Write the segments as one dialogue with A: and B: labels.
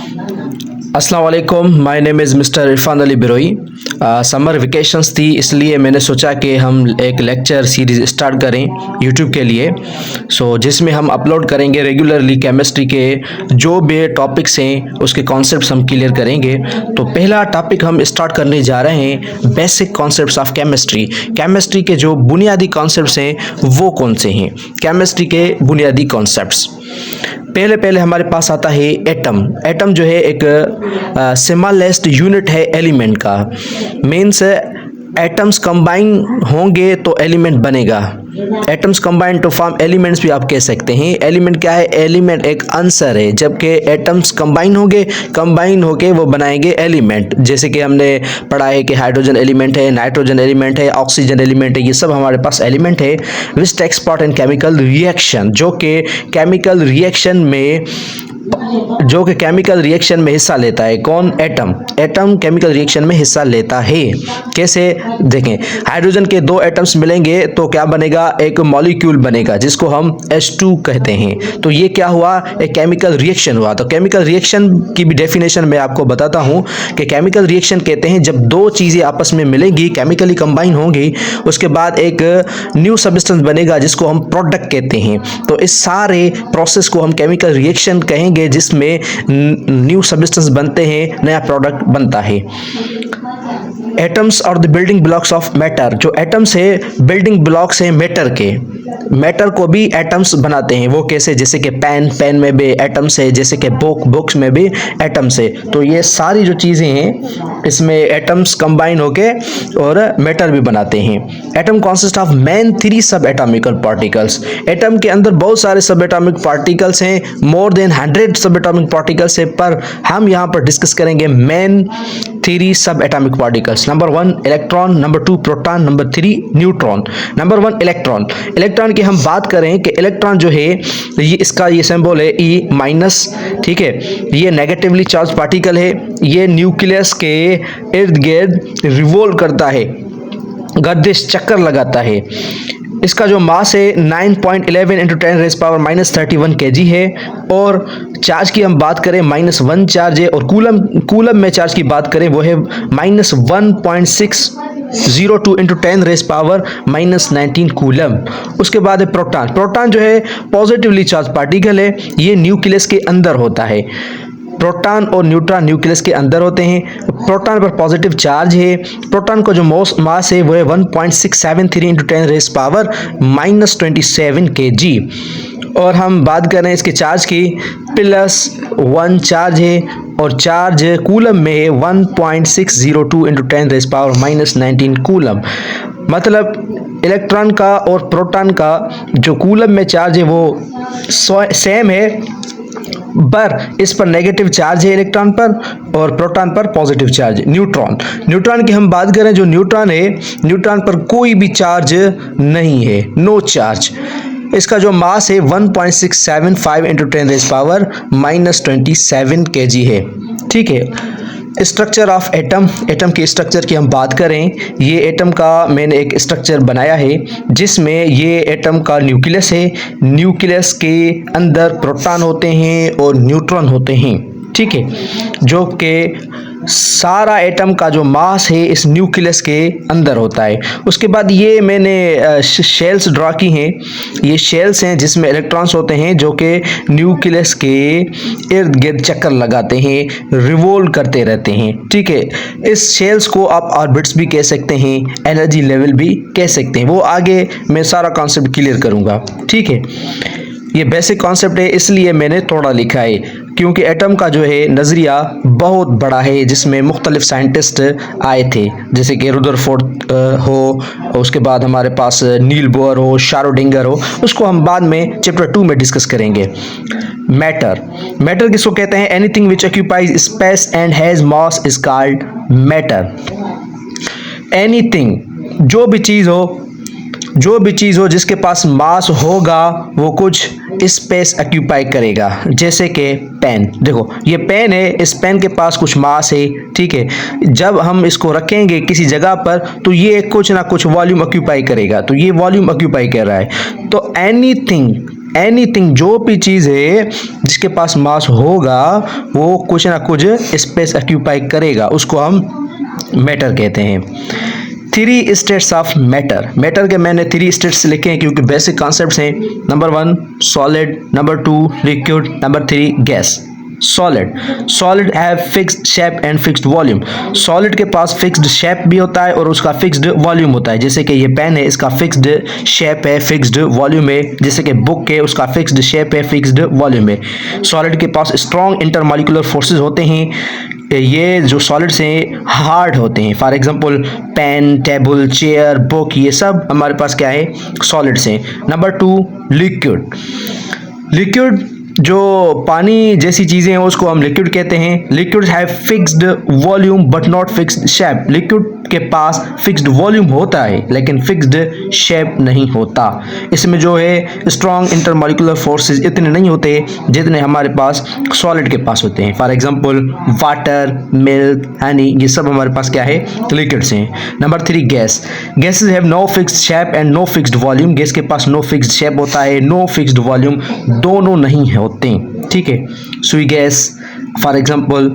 A: अस्सलाम वालेकुम, my name is mister Irfan Ali Biroi. Summer vacations थी, इसलिए मैंने सोचा कि हम एक लेक्चर सीरीज़ स्टार्ट करें यूट्यूब के लिए। जिसमें हम अपलोड करेंगे रेगुलरली केमिस्ट्री के जो भी टॉपिक्स हैं उसके कॉन्सेप्ट्स हम क्लियर करेंगे। तो पहला टॉपिक हम स्टार्ट करने जा रहे हैं, basic concepts of chemistry. Chemistry के जो बुनियादी कॉन्सेप्ट्स हैं वो कौन से हैं? केमिस्ट्री के बुनियादी कॉन्सेप्ट्स पहले हमारे पास आता है एटम। एटम जो है एक स्मॉलेस्ट यूनिट है एलिमेंट का। मीन्स एटम्स कंबाइन होंगे तो एलिमेंट बनेगा। Atoms combine to form elements भी आप कह सकते हैं। एलिमेंट क्या है? एलिमेंट एक आंसर है, जबकि एटम्स कंबाइन होके वो बनाएंगे एलिमेंट। जैसे कि हमने पढ़ा है कि हाइड्रोजन एलिमेंट है, नाइट्रोजन एलिमेंट है, ऑक्सीजन एलिमेंट है, ये सब हमारे पास एलिमेंट है। Which takes part in chemical reaction, जो कि केमिकल रिएक्शन में हिस्सा लेता है। कौन? एटम। एटम केमिकल रिएक्शन में हिस्सा लेता है। कैसे? देखें, हाइड्रोजन के दो एटम्स मिलेंगे तो क्या बनेगा? एक मॉलिक्यूल बनेगा जिसको हम H2 कहते हैं। तो ये क्या हुआ? एक केमिकल रिएक्शन हुआ। तो केमिकल रिएक्शन की भी डेफिनेशन मैं आपको बताता हूँ कि केमिकल रिएक्शन कहते हैं जब दो चीज़ें आपस में मिलेंगी, केमिकली कंबाइन होंगी, उसके बाद एक न्यू सब्सटेंस बनेगा जिसको हम प्रोडक्ट कहते हैं। तो इस सारे प्रोसेस को हम केमिकल रिएक्शन कहेंगे, जिसमें न्यू सब्सटेंस बनते हैं, नया प्रोडक्ट बनता है। एटम्स और the building blocks of matter. जो एटम्स है बिल्डिंग ब्लॉक्स हैं मैटर के। मैटर को भी एटम्स बनाते हैं। वो कैसे? जैसे कि पेन में भी एटम्स है, जैसे कि बुक्स में भी एटम्स है। तो ये सारी जो चीज़ें हैं इसमें एटम्स कंबाइन होके और मैटर भी बनाते हैं। एटम कॉन्सिस्ट ऑफ मेन 3 सब एटॉमिकल पार्टिकल्स। एटम के अंदर बहुत सारे सब एटॉमिक पार्टिकल्स हैं, मोर देन 100 सब एटॉमिक पार्टिकल्स है, पर हम यहाँ पर डिस्कस करेंगे मेन 3 सब atomic particles. Number 1 electron, number 2 proton, number 3 neutron. Number 1 electron. Electron की हम बात करें कि इलेक्ट्रॉन जो है ये सिंबल है E-। ठीक है, ये नेगेटिवली चार्ज पार्टिकल है। ये न्यूक्लियस के इर्द गिर्द रिवॉल्व करता है, गर्दिश चक्कर लगाता है। इसका जो मास है 9.11 × 10⁻³ kg है। और चार्ज की हम बात करें -1 चार्ज है। और कूलम में चार्ज की बात करें वो है -1.602 × 10⁻⁻19 कूलम। उसके बाद है प्रोटॉन। प्रोटॉन जो है पॉजिटिवली चार्ज पार्टिकल है, ये न्यूक्लियस के अंदर होता है। प्रोटॉन और न्यूट्रॉन न्यूक्लियस के अंदर होते हैं। प्रोटॉन पर पॉजिटिव चार्ज है। प्रोटॉन का जो मास है वो है 1.673 × 10⁻⁻27 kg। और हम बात करें इसके चार्ज की, +1 चार्ज है और चार्ज कूलम में है 1.602 × 10⁻⁻19 कूलम। मतलब इलेक्ट्रॉन का और प्रोटॉन का जो कूलम में चार्ज है वो सेम है, पर इस पर नेगेटिव चार्ज है इलेक्ट्रॉन पर और प्रोटॉन पर पॉजिटिव चार्ज। न्यूट्रॉन की हम बात करें, जो न्यूट्रॉन है, न्यूट्रॉन पर कोई भी चार्ज नहीं है, नो चार्ज। इसका जो मास है 1.675 × 10⁻⁻27 kg है। ठीक है। Structure of atom. एटम के स्ट्रक्चर की हम बात करें, ये एटम का मैंने एक स्ट्रक्चर बनाया है जिसमें ये एटम का न्यूक्लियस है। न्यूक्लियस के अंदर प्रोटॉन होते हैं और न्यूट्रॉन होते हैं। ठीक है, जो कि सारा एटम का जो मास है इस न्यूक्लियस के अंदर होता है। उसके बाद ये मैंने शेल्स ड्रा की हैं। ये शेल्स हैं जिसमें इलेक्ट्रॉन्स होते हैं जो कि न्यूक्लियस के इर्द गिर्द चक्कर लगाते हैं, रिवॉल्व करते रहते हैं। ठीक है, इस शेल्स को आप ऑर्बिट्स भी कह सकते हैं, एनर्जी लेवल भी कह सकते हैं। वो आगे मैं सारा कॉन्सेप्ट क्लियर करूँगा। ठीक है, ये बेसिक कॉन्सेप्ट है इसलिए मैंने थोड़ा लिखा है, क्योंकि एटम का जो है नज़रिया बहुत बड़ा है जिसमें मुख्तलिफ साइंटिस्ट आए थे, जैसे कि रुदरफोर्ड हो, उसके बाद हमारे पास नील बोर हो, शारोडिंगर हो। उसको हम बाद में चैप्टर 2 में डिस्कस करेंगे। मैटर किसको कहते हैं? Anything which occupies space and has mass is called matter. Anything, जो भी चीज़ हो जिसके पास मास होगा वो कुछ स्पेस ऑक्यूपाई करेगा। जैसे कि पेन, देखो ये पेन है, इस पेन के पास कुछ मास है। ठीक है, जब हम इसको रखेंगे किसी जगह पर तो ये कुछ ना कुछ वॉल्यूम ऑक्यूपाई करेगा, तो ये वॉल्यूम ऑक्यूपाई कर रहा है। तो एनीथिंग एनीथिंग, जो भी चीज़ है जिसके पास मास होगा वो कुछ ना कुछ स्पेस ऑक्यूपाई करेगा, उसको हम मैटर कहते हैं। 3 स्टेट्स ऑफ मैटर। मैटर के मैंने 3 स्टेट्स लिखे हैं क्योंकि बेसिक कॉन्सेप्ट्स हैं। Number 1 solid, number 2 liquid, number 3 gas. Solid have fixed shape and fixed volume. Solid के पास फिक्स्ड शेप भी होता है और उसका फिक्स्ड वॉल्यूम होता है। जैसे कि ये पेन है, इसका फिक्स्ड शेप है, फिक्स्ड वॉल्यूम है। जैसे कि बुक है, उसका फिक्स्ड शेप है, फिक्स्ड वॉल्यूम है। सॉलिड के पास स्ट्रॉन्ग इंटरमॉलिक्यूलर फोर्सेस होते हैं। ये जो सॉलिड्स हैं हार्ड होते हैं। For example pen, table, chair, book, ये सब हमारे पास क्या है, सॉलिड्स हैं। नंबर 2 लिक्विड जो पानी जैसी चीज़ें हैं उसको हम लिक्विड कहते हैं। Liquid have fixed volume but not fixed shape. Liquid के पास फिक्स्ड वॉल्यूम होता है लेकिन फिक्स्ड शेप नहीं होता। इसमें जो है स्ट्रॉन्ग इंटरमॉलिक्यूलर फोर्सेस इतने नहीं होते जितने हमारे पास सॉलिड के पास होते हैं। For example water, milk, honey, ये सब हमारे पास क्या है, लिक्विड्स हैं। Number 3 gas. Gases have no fixed shape and no fixed volume. Gas के पास नो फिक्स्ड शेप होता है, नो फिक्स्ड वॉल्यूम, दोनों नहीं होते। ठीक है, सुई गैस फॉर एग्जांपल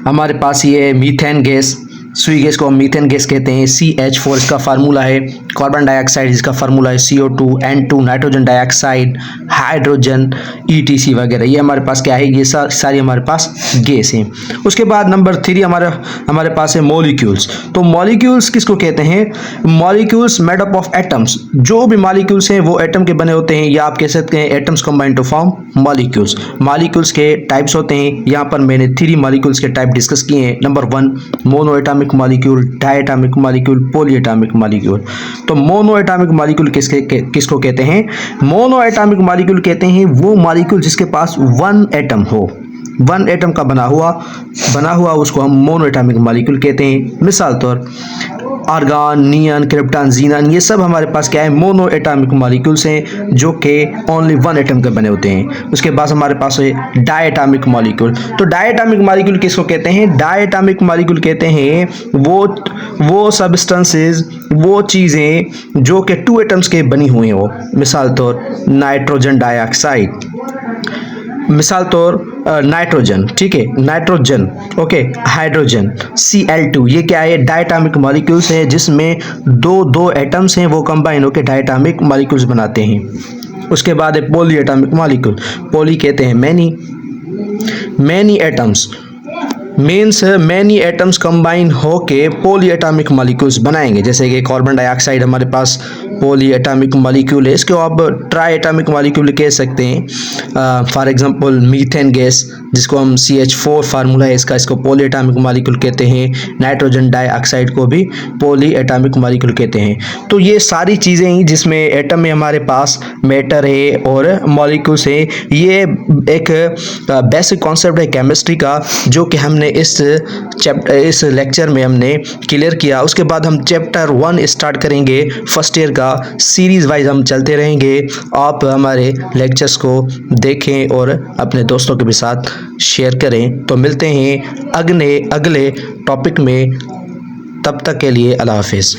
A: हमारे पास ये मीथेन गैस, सुई गैस को हम मीथेन गैस कहते हैं। CH4 इसका फार्मूला है। कार्बन डाइऑक्साइड इसका फार्मूला है CO2, N2 nitrogen dioxide, hydrogen, ETC वगैरह, ये हमारे पास क्या है, ये सारी हमारे पास गैस हैं। उसके बाद नंबर 3 हमारे पास है मॉलिक्यूल्स। तो मॉलिक्यूल्स किसको कहते हैं, molecules made up of atoms. जो भी मॉलिक्यूल्स हैं वो एटम के बने होते हैं, या आप कह सकते हैं atoms combine to form molecules. Molecules के टाइप्स होते हैं, यहाँ पर मैंने 3 मॉलिक्यूल्स के टाइप डिस्कस किए हैं। Number 1 mono atomic molecule, diatomic molecule, polyatomic molecule. तो मोनो एटॉमिक मॉलिक्यूल किसको कहते हैं, मोनो एटॉमिक मॉलिक्यूल कहते हैं वो मॉलिक्यूल जिसके पास 1 एटम हो, 1 एटम का बना हुआ उसको हम मोनो एटॉमिक मॉलिक्यूल कहते हैं। मिसाल तौर आर्गन, नियन, क्रिप्टॉन, जीनन, ये सब हमारे पास क्या है, मोनो एटॉमिक मॉलिक्यूल्स हैं जो कि ओनली 1 एटम के बने होते हैं। उसके बाद हमारे पास है डायटॉमिक मॉलिक्यूल। तो डायटॉमिक मॉलिक्यूल किसको कहते हैं, डायटॉमिक मॉलिक्यूल कहते हैं वो सब्सटेंसेस, वो चीज़ें जो कि 2 एटम्स के बनी हुई हो। मिसाल तौर नाइट्रोजन डाइऑक्साइड, मिसाल तौर नाइट्रोजन, ठीक है, नाइट्रोजन, ओके, हाइड्रोजन, Cl2, ये क्या है, डायटॉमिक मॉलिक्यूल्स है जिसमें दो एटम्स हैं वो कंबाइन होकर डायटॉमिक मॉलिक्यूल्स बनाते हैं। उसके बाद है पॉली एटॉमिक मॉलिक्यूल। पॉली कहते हैं many atoms, means many atoms combine होके पॉली एटॉमिक मॉलिक्यूल्स बनाएंगे। जैसे कि कार्बन डाइऑक्साइड हमारे पास पॉली एटॉमिक मॉलिक्यूल है, इसको आप ट्राई एटॉमिक मॉलिक्यूल कह सकते हैं। फॉर एग्जांपल मीथेन गैस जिसको हम CH4 फार्मूला है इसका, इसको पॉली एटॉमिक मॉलिक्यूल कहते हैं। नाइट्रोजन डाइऑक्साइड को भी पॉली एटॉमिक मॉलिक्यूल कहते हैं। तो ये सारी चीज़ें ही जिसमें एटम में हमारे पास मैटर है और मॉलिक्यूल्स है, ये एक बेसिक कॉन्सेप्ट है केमिस्ट्री का जो कि हमने इस लेक्चर में हमने क्लियर किया। उसके बाद हम चैप्टर 1 स्टार्ट करेंगे फर्स्ट ईयर का। सीरीज वाइज हम चलते रहेंगे। आप हमारे लेक्चर्स को देखें और अपने दोस्तों के भी साथ शेयर करें। तो मिलते हैं अगले टॉपिक में, तब तक के लिए अल्लाह हाफिज़।